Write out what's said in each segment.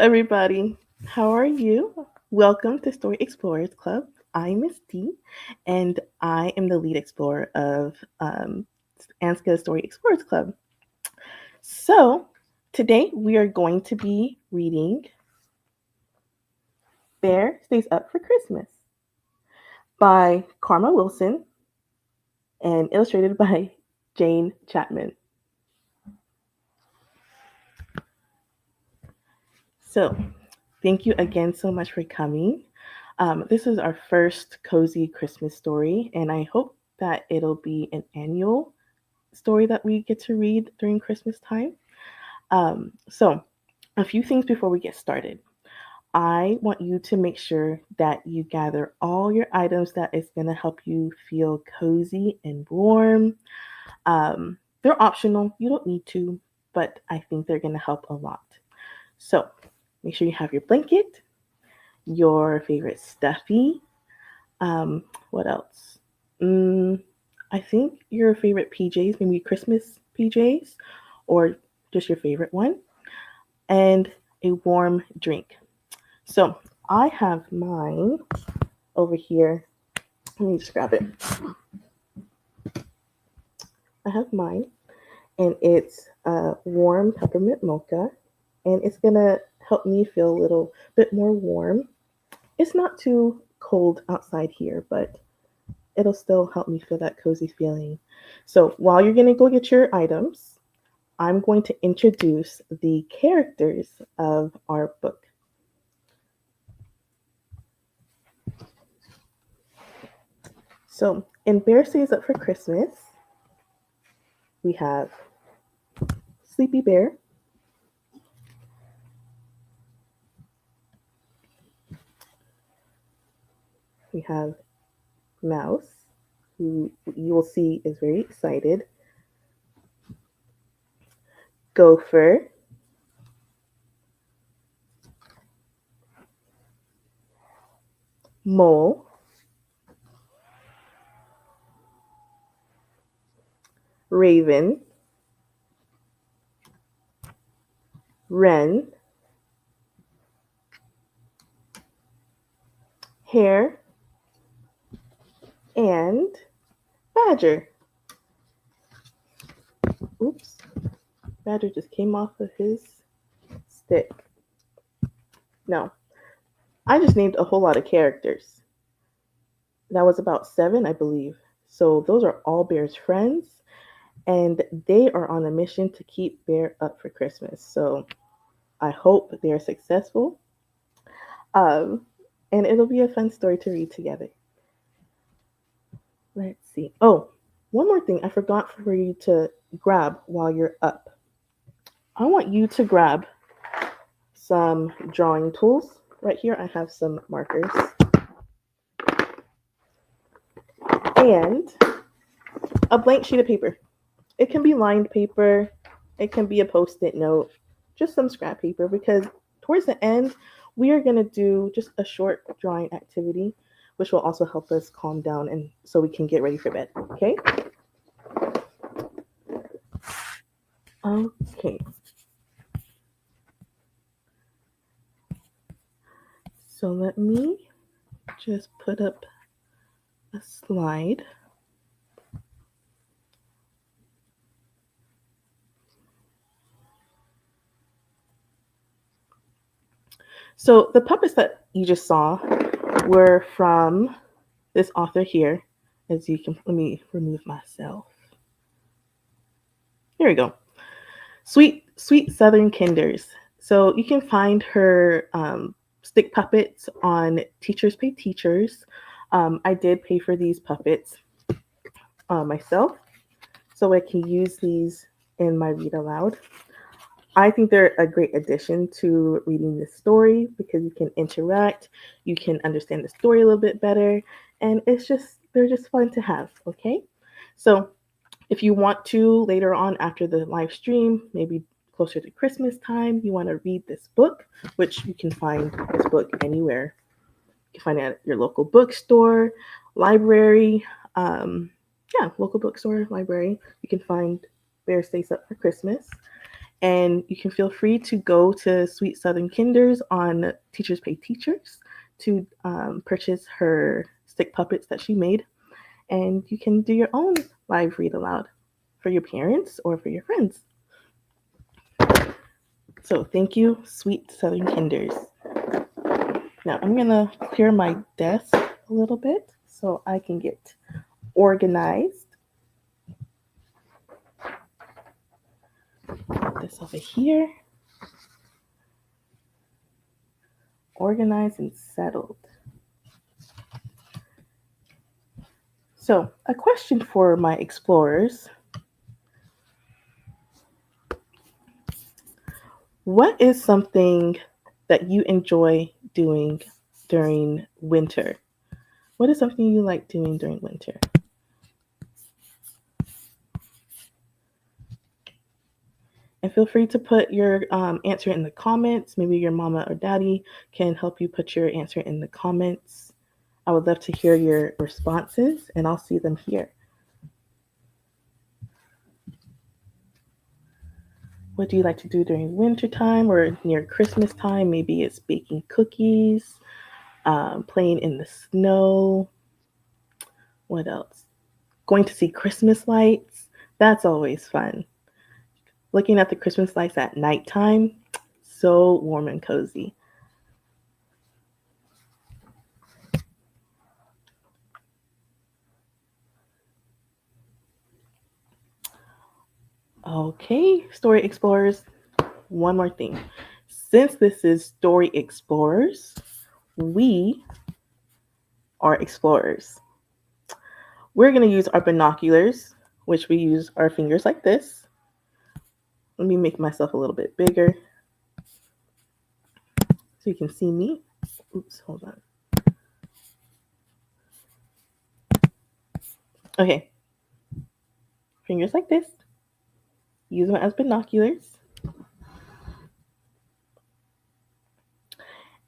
everybody. How are you? Welcome to Story Explorers Club. I'm Miss D, and I am the lead explorer of ANHSCA Story Explorers Club. So, today we are going to be reading Bear Stays Up for Christmas by Karma Wilson and illustrated by Jane Chapman. So, thank you again so much for coming. This is our first cozy Christmas story, and I hope that it'll be an annual story that we get to read during Christmas time. So, a few things before we get started. I want you to make sure that you gather all your items that is going to help you feel cozy and warm. They're optional, you don't need to, but I think they're going to help a lot. So, make sure you have your blanket, your favorite stuffy. What else? I think your favorite PJs, maybe Christmas PJs, or just your favorite one, and a warm drink. So I have mine over here. Let me just grab it. I have mine, and it's a warm peppermint mocha, and it's gonna help me feel a little bit more warm. It's not too cold outside here, but it'll still help me feel that cozy feeling. So while you're gonna go get your items, I'm going to introduce the characters of our book. So in Bear Stays Up for Christmas, we have Sleepy Bear, we have Mouse, who you will see is very excited, Gopher, Mole, Raven, Wren, Hare, and Badger. Oops, Badger just came off of his stick. No, I just named a whole lot of characters. That was about 7, I believe. So those are all Bear's friends, and they are on a mission to keep Bear up for Christmas. So I hope they're successful. Um, and it'll be a fun story to read together. Let's see. Oh, one more thing I forgot for you to grab while you're up. I want you to grab some drawing tools. Right here, I have some markers. And a blank sheet of paper. It can be lined paper, it can be a post it note, just some scrap paper, because towards the end, we are going to do just a short drawing activity, which will also help us calm down and so we can get ready for bed. Okay? Okay. So let me just put up a slide. So the puppets that you just saw were from this author here. As you can, let me remove myself. Here we go. Sweet Southern Kinders. So you can find her stick puppets on Teachers Pay Teachers. I did pay for these puppets myself, so I can use these in my read aloud. I think they're a great addition to reading this story because you can interact, you can understand the story a little bit better, and they're just fun to have, okay? So if you want to later on after the live stream, maybe closer to Christmas time, you want to read this book, which you can find this book anywhere. You can find it at your local bookstore, library, local bookstore, library. You can find Bear Stays Up for Christmas. And you can feel free to go to Sweet Southern Kinders on Teachers Pay Teachers to purchase her stick puppets that she made. And you can do your own live read aloud for your parents or for your friends. So thank you, Sweet Southern Kinders. Now I'm going to clear my desk a little bit so I can get organized. Put this over here. Organized and settled. So, a question for my explorers. What is something that you enjoy doing during winter? What is something you like doing during winter? And feel free to put your answer in the comments. Maybe your mama or daddy can help you put your answer in the comments. I would love to hear your responses, and I'll see them here. What do you like to do during winter time or near Christmas time? Maybe it's baking cookies, playing in the snow. What else? Going to see Christmas lights. That's always fun. Looking at the Christmas lights at nighttime, so warm and cozy. Okay, Story Explorers, one more thing. Since this is Story Explorers, we are explorers. We're going to use our binoculars, which we use our fingers like this. Let me make myself a little bit bigger so you can see me. Oops, hold on. Okay, fingers like this. Use them as binoculars.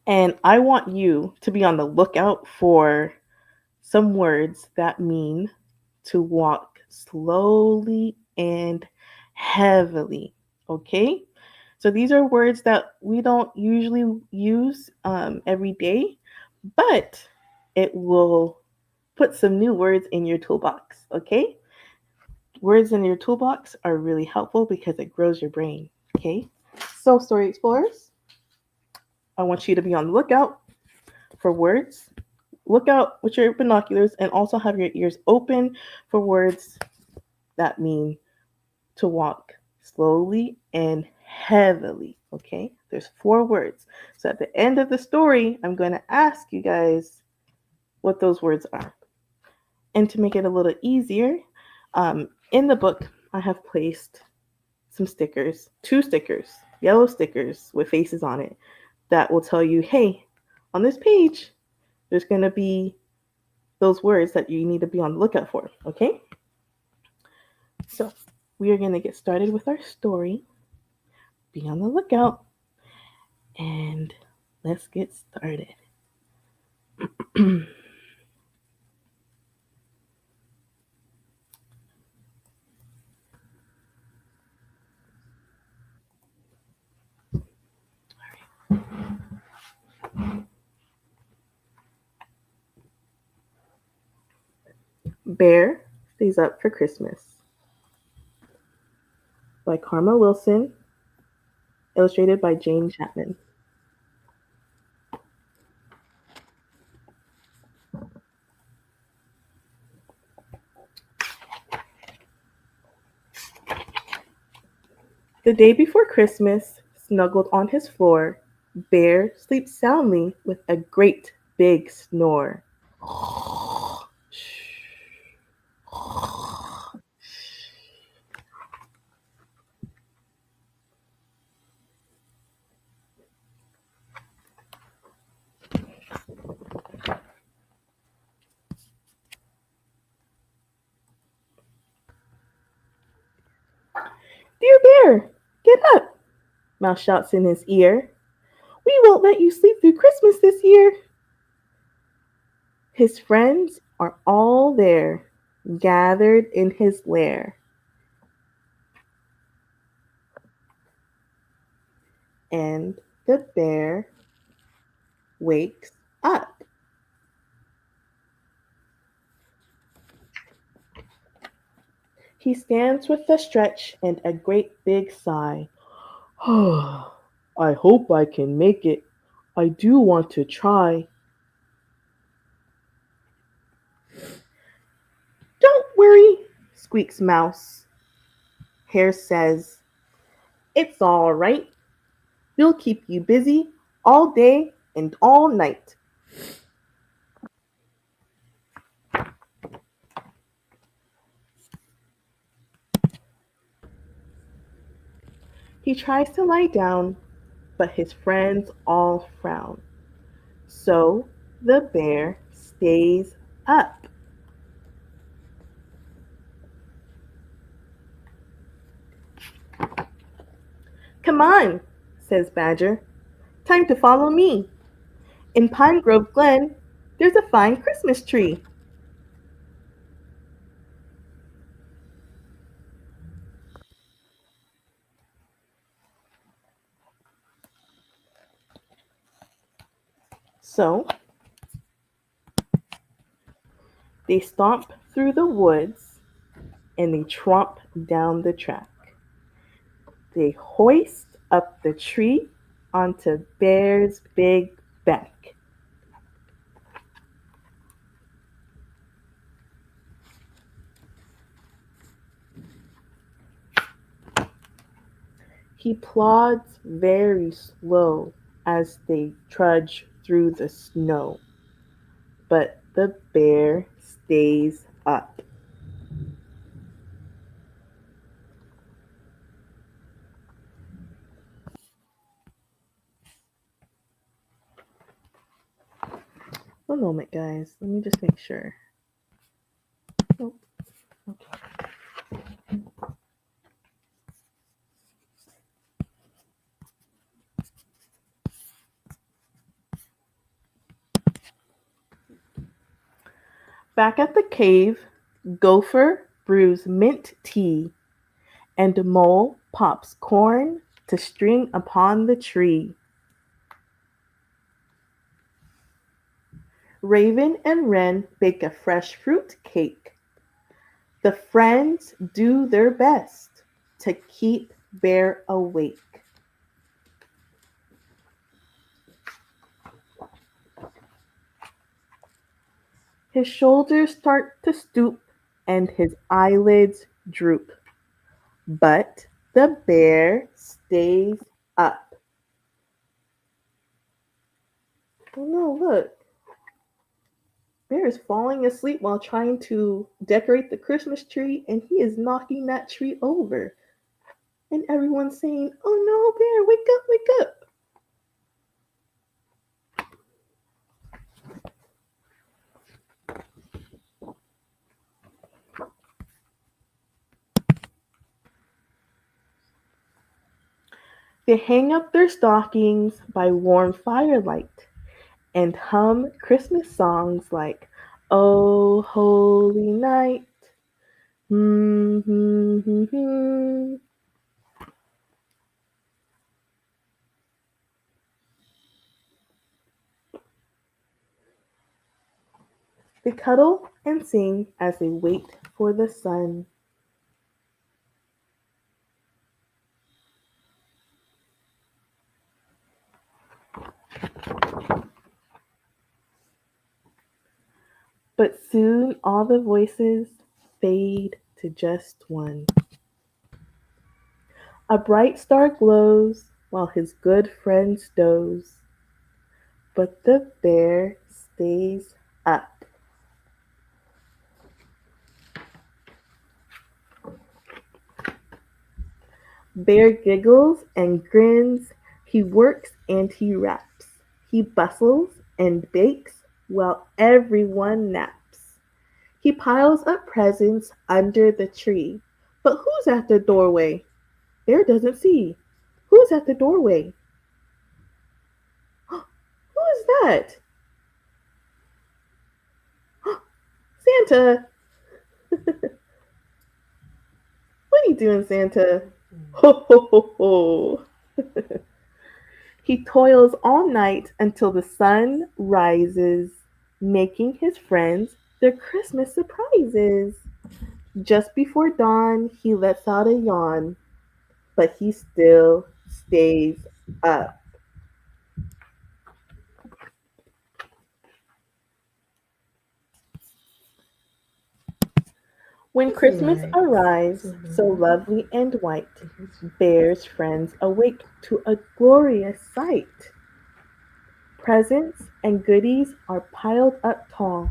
And I want you to be on the lookout for some words that mean to walk slowly and heavily. Okay? So these are words that we don't usually use every day, but it will put some new words in your toolbox. Okay? Words in your toolbox are really helpful because it grows your brain. Okay? So, Story Explorers, I want you to be on the lookout for words. Look out with your binoculars and also have your ears open for words that mean to walk slowly and heavily. Okay? There's 4 words. So at the end of the story, I'm going to ask you guys what those words are. And to make it a little easier, in the book, I have placed some stickers, 2 stickers, yellow stickers with faces on it that will tell you, hey, on this page, there's going to be those words that you need to be on the lookout for, okay? So we are going to get started with our story. Be on the lookout, and let's get started. Bear Stays Up for Christmas by Karma Wilson, illustrated by Jane Chapman. The day before Christmas, snuggled on his floor, Bear sleeps soundly with a great big snore. Dear Bear, get up, Mouse shouts in his ear. We won't let you sleep through Christmas this year. His friends are all there, gathered in his lair. and the bear wakes up. He stands with a stretch and a great big sigh. I hope I can make it. I do want to try. Don't worry, squeaks Mouse. Hare says, it's all right. We'll keep you busy all day and all night. He tries to lie down, but his friends all frown. So the bear stays up. Come on, says Badger. Time to follow me. In Pine Grove Glen, there's a fine Christmas tree. So they stomp through the woods and they tromp down the track. They hoist up the tree onto Bear's big back. He plods very slow as they trudge through the snow, but the bear stays up. One moment, guys. Let me just make sure. Nope. Okay. Back at the cave, Gopher brews mint tea, and Mole pops corn to string upon the tree. Raven and Wren bake a fresh fruit cake. The friends do their best to keep Bear awake. His shoulders start to stoop and his eyelids droop. But the bear stays up. Oh no, look. Bear is falling asleep while trying to decorate the Christmas tree and he is knocking that tree over. And everyone's saying, oh no, Bear, wake up, wake up. They hang up their stockings by warm firelight and hum Christmas songs like "Oh Holy Night." Hmm, hmm, hmm, hmm. They cuddle and sing as they wait for the sun. But soon all the voices fade to just one. A bright star glows while his good friends doze, but the bear stays up. Bear giggles and grins, he works and he raps, he bustles and bakes while everyone naps. He piles up presents under the tree. But who's at the doorway? Bear doesn't see. Who's at the doorway? Who is that? Santa! What are you doing, Santa? Ho ho ho ho! He toils all night until the sun rises, making his friends their Christmas surprises. Just before dawn, he lets out a yawn, but he still stays up. When Christmas Christmas arrives, so arrives, so lovely lovely and white, and Bear's friends awake to a glorious sight. Presents and goodies are piled up tall.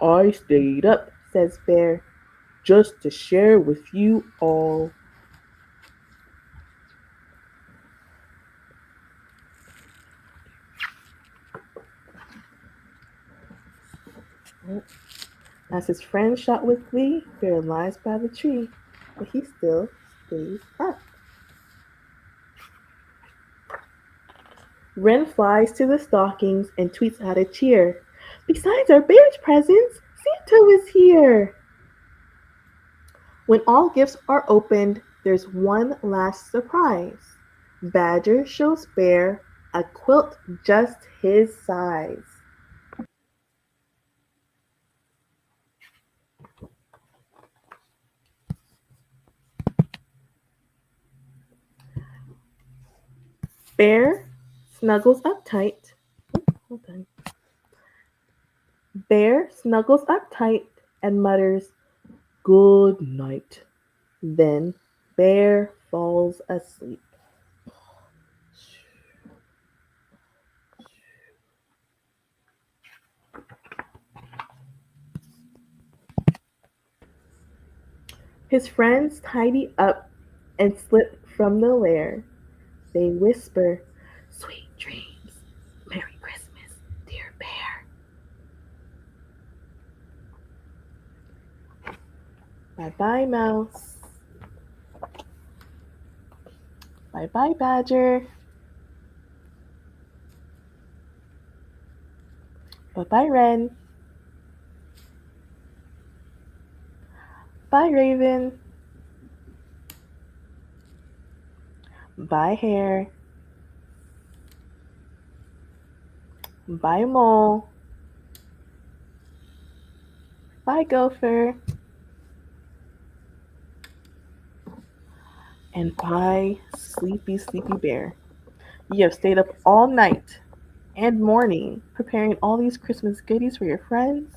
I stayed up, says Bear, just to share with you all. As his friends shout with glee, Bear lies by the tree, but he still stays up. Wren flies to the stockings and tweets out a cheer. Besides our bear's presents, Santa is here. When all gifts are opened, there's one last surprise. Badger shows Bear a quilt just his size. Bear snuggles up tight. Hold on. Bear snuggles up tight and mutters, "Good night." Then Bear falls asleep. His friends tidy up and slip from the lair. They whisper, "Sweet dreams. Merry Christmas, dear Bear." Bye bye, Mouse. Bye bye, Badger. Bye bye, Wren. Bye, Raven. Bye, Hare. Bye, Mole. Bye, Gopher. And bye, sleepy, sleepy bear. You have stayed up all night and morning preparing all these Christmas goodies for your friends.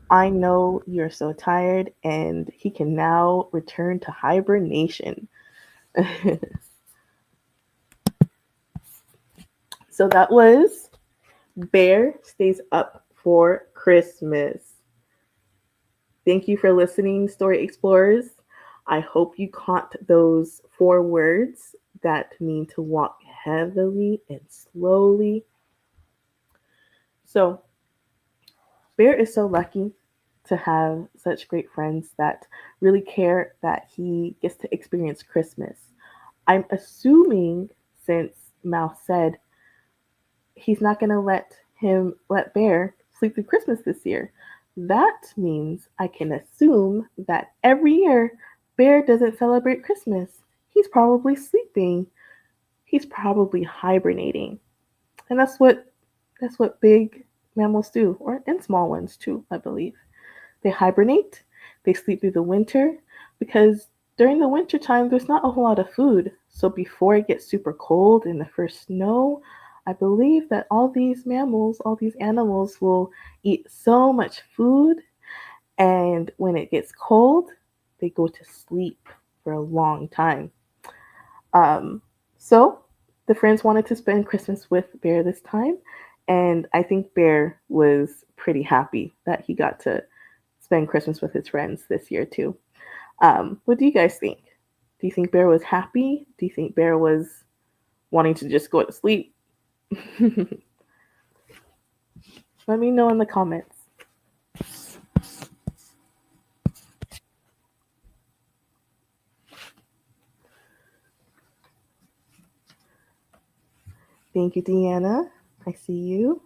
I know you're so tired, and he can now return to hibernation. So that was Bear Stays Up for Christmas. Thank you for listening, Story Explorers. I hope you caught those 4 words that mean to walk heavily and slowly. So, Bear is so lucky to have such great friends that really care that he gets to experience Christmas. I'm assuming, since Mouse said he's not going to let Bear sleep through Christmas this year, that means I can assume that every year Bear doesn't celebrate Christmas. He's probably sleeping. He's probably hibernating. And that's what big mammals do, or and small ones too, I believe. They hibernate, they sleep through the winter because during the winter time there's not a whole lot of food. So before it gets super cold in the first snow, I believe that all these mammals, all these animals will eat so much food, and when it gets cold, they go to sleep for a long time. So the friends wanted to spend Christmas with Bear this time, and I think Bear was pretty happy that he got to spend Christmas with his friends this year too. What do you guys think? Do you think Bear was happy? Do you think Bear was wanting to just go to sleep? Let me know in the comments. Thank you, Deanna. I see you.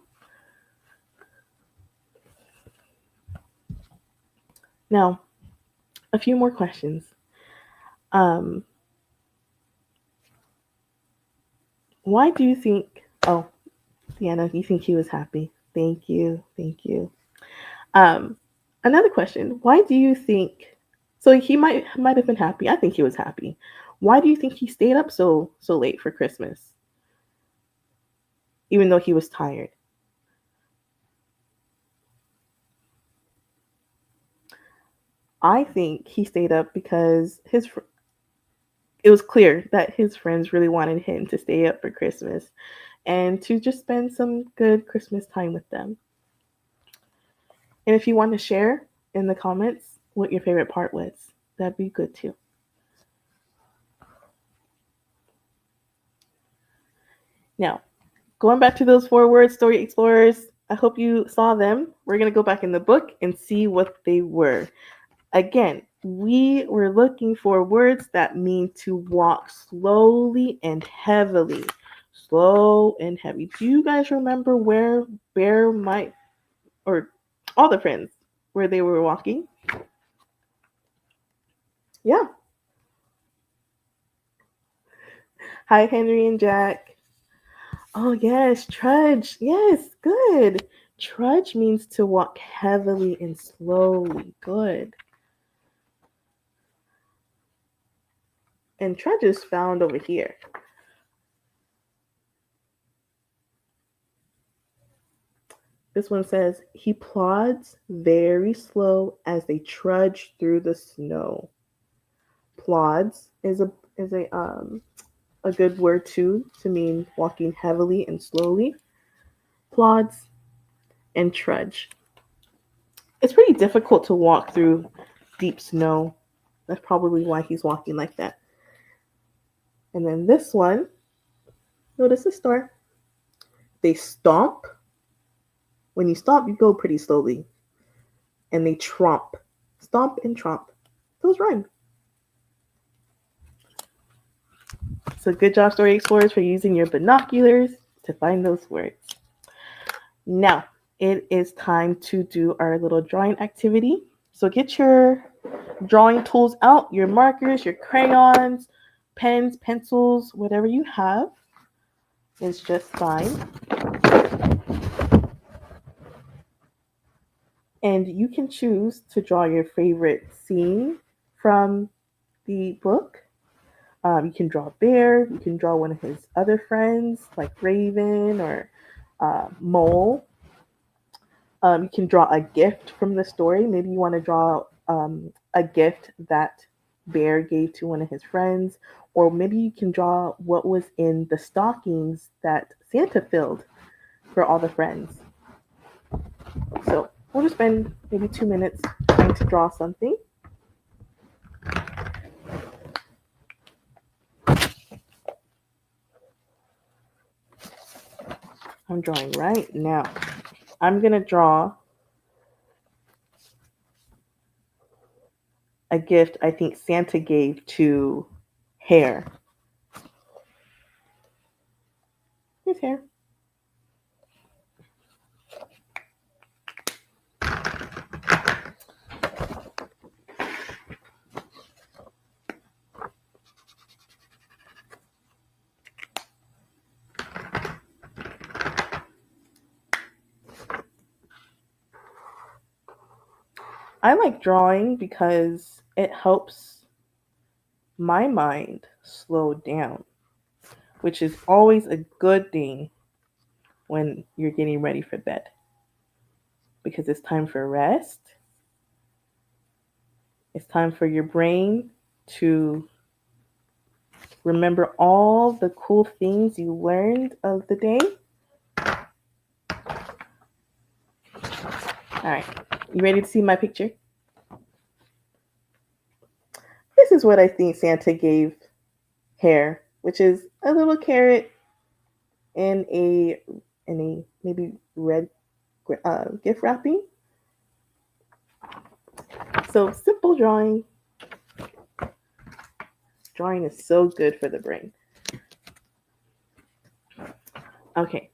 Now, a few more questions. Um, Why do you think? Oh, Deanna, you think he was happy? Thank you, thank you. Um, Another question: why do you think? So he might have been happy. I think he was happy. Why do you think he stayed up so late for Christmas, even though he was tired? I think he stayed up because it was clear that his friends really wanted him to stay up for Christmas and to just spend some good Christmas time with them. And if you want to share in the comments what your favorite part was, that'd be good too. Now, going back to those 4 word story explorers, I hope you saw them. We're going to go back in the book and see what they were. Again, we were looking for words that mean to walk slowly and heavily. Slow and heavy. Do you guys remember where Bear might, or all the friends, where they were walking? Yeah. Hi, Henry and Jack. Oh, yes, trudge. Yes, good. Trudge means to walk heavily and slowly. Good. And trudge is found over here. This one says, he plods very slow as they trudge through the snow. Plods is a good word too to mean walking heavily and slowly. Plods and trudge. It's pretty difficult to walk through deep snow. That's probably why he's walking like that. And then this one, notice the store. They stomp. When you stomp, you go pretty slowly. And they tromp. Stomp and tromp. Those rhyme. So good job, Story Explorers, for using your binoculars to find those words. Now, it is time to do our little drawing activity. So get your drawing tools out, your markers, your crayons, pens, pencils, whatever you have is just fine. And you can choose to draw your favorite scene from the book. You can draw Bear. You can draw one of his other friends, like Raven or Mole. You can draw a gift from the story. Maybe you want to draw a gift that Bear gave to one of his friends, or maybe you can draw what was in the stockings that Santa filled for all the friends. So we'll just spend maybe 2 minutes trying to draw something. I'm drawing right now. I'm going to draw a gift I think Santa gave to Hair. Here's Hair. I like drawing because it helps my mind slow down, which is always a good thing when you're getting ready for bed because it's time for rest. It's time for your brain to remember all the cool things you learned of the day. All right, you ready to see my picture? This is what I think Santa gave Hair, which is a little carrot and a maybe red gift wrapping. So simple drawing. Drawing is so good for the brain. Okay,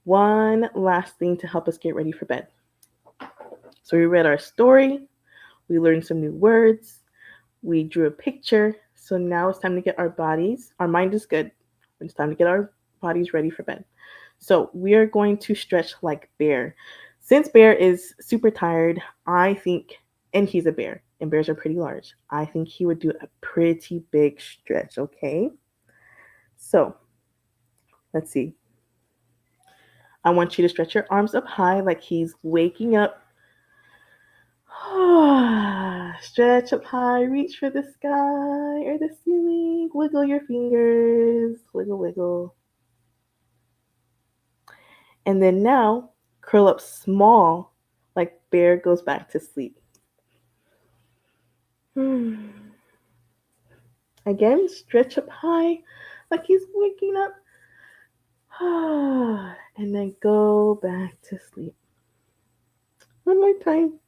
one last thing to help us get ready for bed. So we read our story, we learned some new words, we drew a picture. So now it's time to get our mind is good. It's time to get our body's ready for bed. So we are going to stretch like Bear. Since Bear is super tired, I think, and he's a bear, and bears are pretty large, I think he would do a pretty big stretch, okay? So let's see. I want you to stretch your arms up high like he's waking up. Stretch up high, reach for the sky or the ceiling. Wiggle your fingers. Wiggle, wiggle. And then now, curl up small like Bear goes back to sleep. Again, stretch up high like he's waking up. And then go back to sleep. One more time.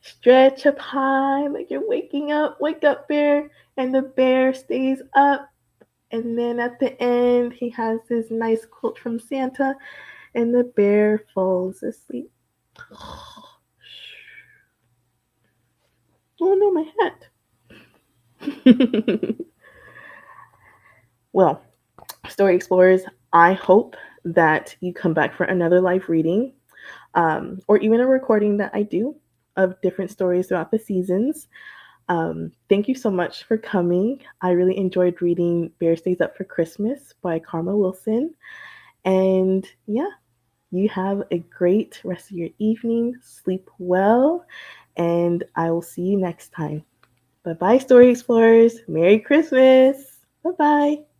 Stretch up high like you're waking up. Wake up, Bear. And the bear stays up. And then at the end, he has this nice quote from Santa, and the bear falls asleep. Oh no, my hat. Well, Story Explorers, I hope that you come back for another live reading, or even a recording that I do of different stories throughout the seasons. Thank you so much for coming. I really enjoyed reading Bear Stays Up for Christmas by Karma Wilson. And yeah, you have a great rest of your evening. Sleep well, and I will see you next time. Bye bye, Story Explorers. Merry Christmas. Bye bye.